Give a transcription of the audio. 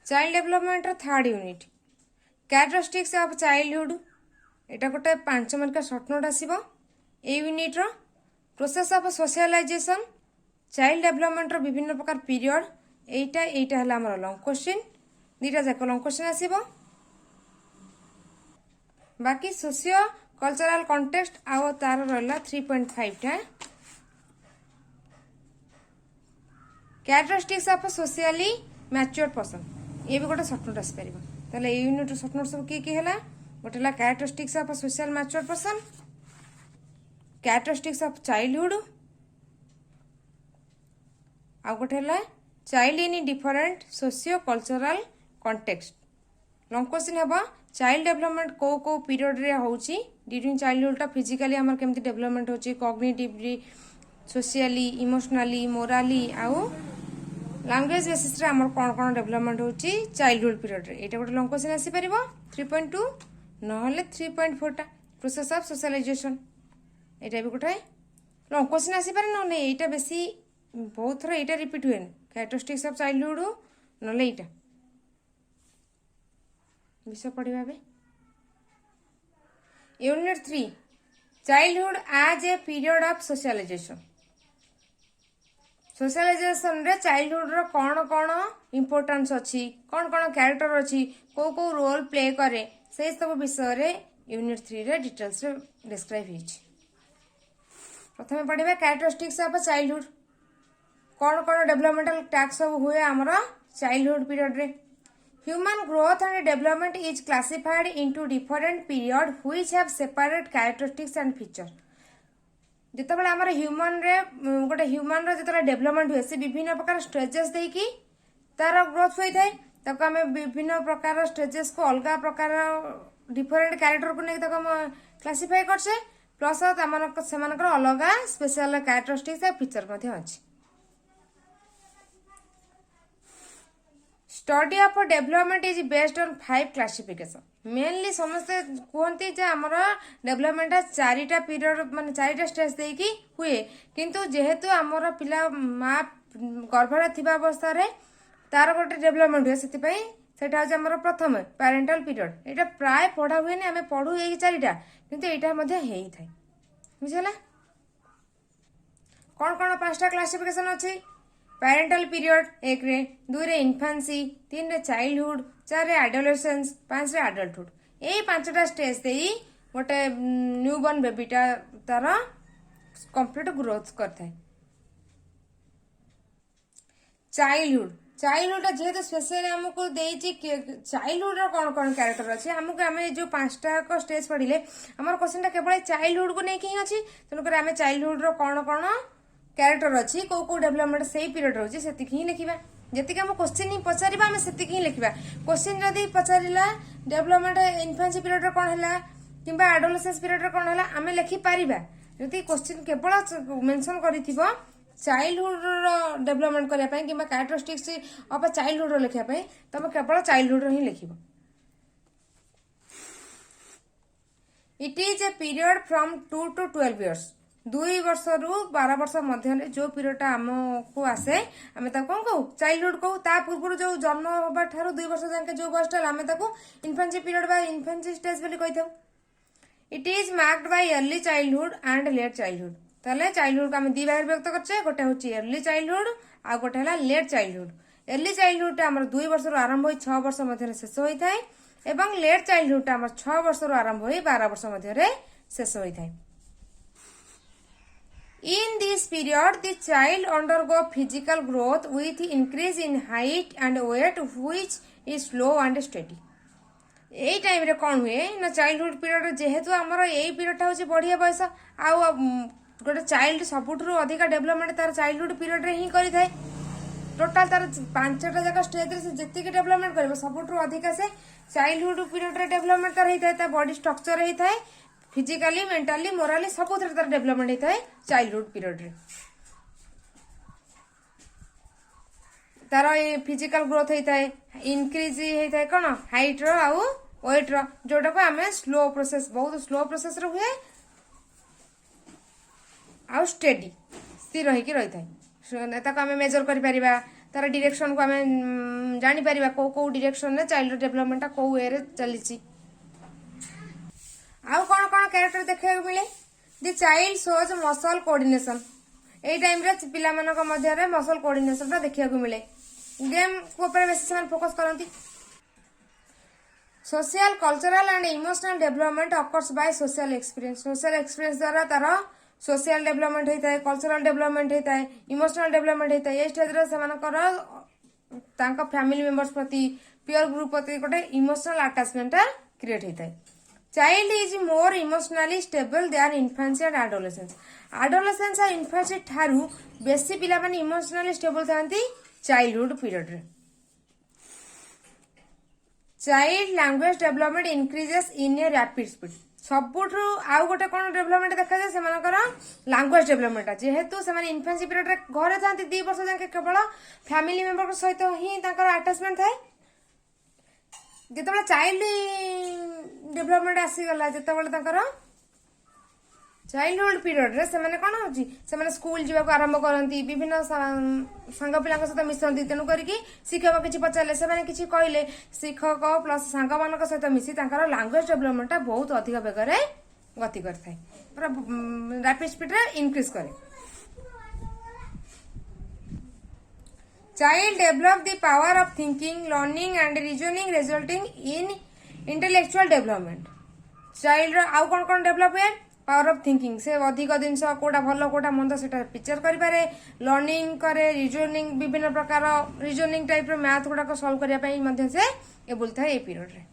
Child development third unit characteristics of childhood एटा गोटे 5 mark short note आसीबो ए यूनिट रो process of socialization child development रो विभिन्न प्रकार पीरियड एटा हला हमर लॉन्ग क्वेश्चन दीटा जाक लॉन्ग क्वेश्चन आसीबो बाकी सोशियो कल्चरल कॉन्टेक्स्ट आउ तार रहला 3.5 टा characteristics of socially mature person ये भी गोटे शॉर्ट नोट आसी परिबो ताले ए यूनिट रो शॉर्ट नोट सब की हला गोटे हला characteristics of social mature person characteristics of childhood आ गोटे हला child in different socio cultural context long question हेबा चाइल्ड डेवलपमेंट को पीरियड रे होची ड्यूरिंग चाइल्डहुड टा फिजिकली हमर केमती डेवलपमेंट होची कॉग्निटिवली सोशियली इमोशनली मोराली आउ लैंग्वेज बेसिस रे हमर कोन कोन डेवलपमेंट होची चाइल्डहुड पीरियड रे एटा गोटे लॉन्ग क्वेश्चन आसी परिबो 3.2 नहले 3.4 टा प्रोसेस ऑफ सोशलाइजेशन एटा भी गोटे लॉन्ग क्वेश्चन आसी पारे नहले एटा बेसी बहुत थोड़ा एटा रिपीट हुए कैरेक्टरिस्टिक्स ऑफ चाइल्डहुड नहले एटा विषय पढ़िबा बे unit 3 childhood as a period of socialization socialization रे चाइल्डहुड रो कोन कोन इंपोर्टेंस अछि कोन कोन कैरेक्टर अछि को रोल प्ले करे से सब विषय रे यूनिट 3 रे डिटेल्स रे डिस्क्राइब हिच प्रथमे पढ़िबा कैरेक्टरिस्टिक्स ऑफ चाइल्डहुड कौन कौन डेवलपमेंटल टैक्स सब हुए आमर चाइल्डहुड पीरियड रे human growth and development is classified into different period which have separate characteristics and feature जितेबाला आमर ह्यूमन रे गोटे ह्यूमन रो जितेबाला डेवलपमेंट हुए से विभिन्न प्रकार स्टेजेस देकी तार ग्रोथ होई थाए ताको आमे विभिन्न प्रकार स्टेजेस को अलग प्रकार डिफरेंट कैरेक्टर को नेकी ताको क्लासिफाई करछे प्लस तमनक सेमानकर अलग स्पेशल कैरेक्टरिस्टिक्स आ फीचर मध्ये अछि study of development is based on 5 classification mainly समस्ते कहते जे आमर डेवलपमेंट चारिटा पीरियड माने चारिटा स्टेज देकी हुए किंतु जेहेतु आमर पिला माँ गर्भरे थिबा अवस्था रे तार गोटे डेवलपमेंट हुए सेति पई सेटा जे आमर प्रथम पेरेंटल पीरियड एटा प्राय पढ़ा हुए ने आमे पढ़ू एई चारिटा किंतु एटा मध्ये हेई थाए बुझला कौन कौन 5टा क्लासिफिकेशन अछि पेरेंटल पीरियड 1 रे 2 रे इन्फेंसी 3 रे चाइल्डहुड 4 रे एडोलेसेंस 5 रे एडल्टहुड एई 5टा स्टेज देई गोटे न्यूबॉर्न बेबीटा तार कंप्लीट ग्रोथ करथाय चाइल्डहुड जेहेतु स्पेशल हमको देइछि चाइल्डहुड रो कोन कोन कैरेक्टर अछि हमको हमें जो 5टा को स्टेज पढ़िले हमर क्वेश्चन टा केवल चाइल्डहुड को नै कि अछि तनकर हमें चाइल्डहुड रो कोन कोन कैरेक्टर अच्छी को डेवलपमेंट से पीरियड रोचे से ही लिखा जी आम क्वेश्चन ही पचार आम से ही लिखा क्वेश्चन जदि पचारा डेवलपमेंट इन्फेंसी पीरियड कौन है कि एडोलेसेंस पीरियड कौन है आम लिखिपर जदि क्वेश्चन केवल मेंशन कर चाइल्डहुड डेवलपमेंट करने कि कैरेक्टरिस्टिक्स ऑफ चाइल्डहुड लिखापी तुम केवल चाइल्डहुड ही लिख it is a period from 2 to 12 years 2 वर्ष रु 12 वर्ष मध्य जो पीरियड आमको आसे आम कौन कहू चाइल्डहुड कहू ता पूर्व जो जन्म होगा ठार 2 वर्ष जाके जो बयस आम इन्फेंसी पीरियड बा इन्फेंसी स्टेज बोली कही था it is marked by early childhood and let childhood ताले चाइल्डहुड को आम दी भाग व्यक्त करछे गोटे होची अर्ली चाइल्डहुड आ गोटे हला लेट चाइल्डहुड अर्ली चाइल्डहुड आमर 2 वर्ष रु आरंभ होई 6 वर्ष मध्य शेष होई थाए एवं लेट चाइल्डहुड आमर 6 वर्ष रु आरंभ होई 12 वर्ष मध्य शेष होई थाए In this period, the child undergo physical growth with increase in height and weight, which is slow and steady. यही टाइम रे कौन हुए ना चाइल्डहुड पीरियड जेहेतु आमर यही पीरियड हूँ बढ़िया बयस आउ गोटे चाइल्ड सबुठू अधिक डेवलपमेंट तार चाइल्डहुड पीरियड रे ही करि थाए टोटाल तार 5टा जगह स्टेज रे जेति के डेवलपमेंट करबो सबुठू अधिक से चाइल्डहुड पीरियड रे डेवलपमेंट तार ही थाए ता बॉडी स्ट्रक्चर ही थाए फिजिकली मेंटली मोराली सब तार डेवलपमेंट होता है चाइल्डहुड पीरियड रे तार फिजिकल ग्रोथ होता है इनक्रीज होता है कौन हाइट रो आउ वेट रो जोटा को आम स्लो प्रोसेस बहुत स्लो प्रोसेस रो हुए आउ स्टेडी स्थिर होकर रही था आम मेजर कर तार डायरेक्शन को आम जानी परिबा को डायरेक्शन रे चाइल्ड डेवलपमेंट को वे रे चलीची। आउ कौन कौन कैरेक्टर देखा मिले दि चाइल्ड शोज मसल कोऑर्डिनेशन एई टाइम रे पिला मानक मध्य रे मसल कोऑर्डिनेशन देखा मिले। गेम को ऊपर बेसी फोकस करती। Social cultural and emotional development occurs by social experience द्वारा तार सोशल डेवलपमेंट होता है, कल्चरल डेवलपमेंट होता है, इमोशनल डेवलपमेंट होता है। ये स्टेज रे से फैमिली मेंबर्स प्रति पीयर ग्रुप प्रति गोटे इमोशनल अटैचमेंट क्रिएट होता है। Child is more emotionally stable than infancy and adolescence. Adolescence और इन्फेंसी ठारू बेसी पिला माने इमोशनली स्टेबल थांती चाइल्डहुड पीरियड रे। Child language development increases in a rapid speed. सबुठू आउ गोटे कौन डेवलपमेंट देखा जाए सेमानकर लैंग्वेज डेवलपमेंट जेहेतु से इन्फेंसी पीरियड रे घरे थांती 2 वर्ष जाके केवल फैमिली मेंबर सहित ही अटैचमेंट थाए। जिते चाइल्ड डेवलपमेंट आसीगला जिते चाइल्डहुड पीरियड रे से कौन हो स्कूल जावाक आरंभ करती विभिन्न सांग पिला सहित मिसती तेणु करके शिक्षक किसी पचारे से किसी कहले शिक्षक प्लस सांग मान सहित मिसी लैंग्वेज डेवलपमेंट बहुत अधिक बेगर गति करता है पूरा रैपिड स्पीड रे इनक्रीज करे। Child develop the power of thinking learning and reasoning resulting in intellectual development. Child आउ कौन कौन डेवलप हुए पावर ऑफ थिंकिंग से अधिक जिनस कोटा भल कोटा मंद से पिक्चर करें लर्निंग करे रीजनिंग विभिन्न प्रकार रीजनिंग टाइप मैथ गुड़ाक सल्व करने से एबुल था ये पीरियड रे।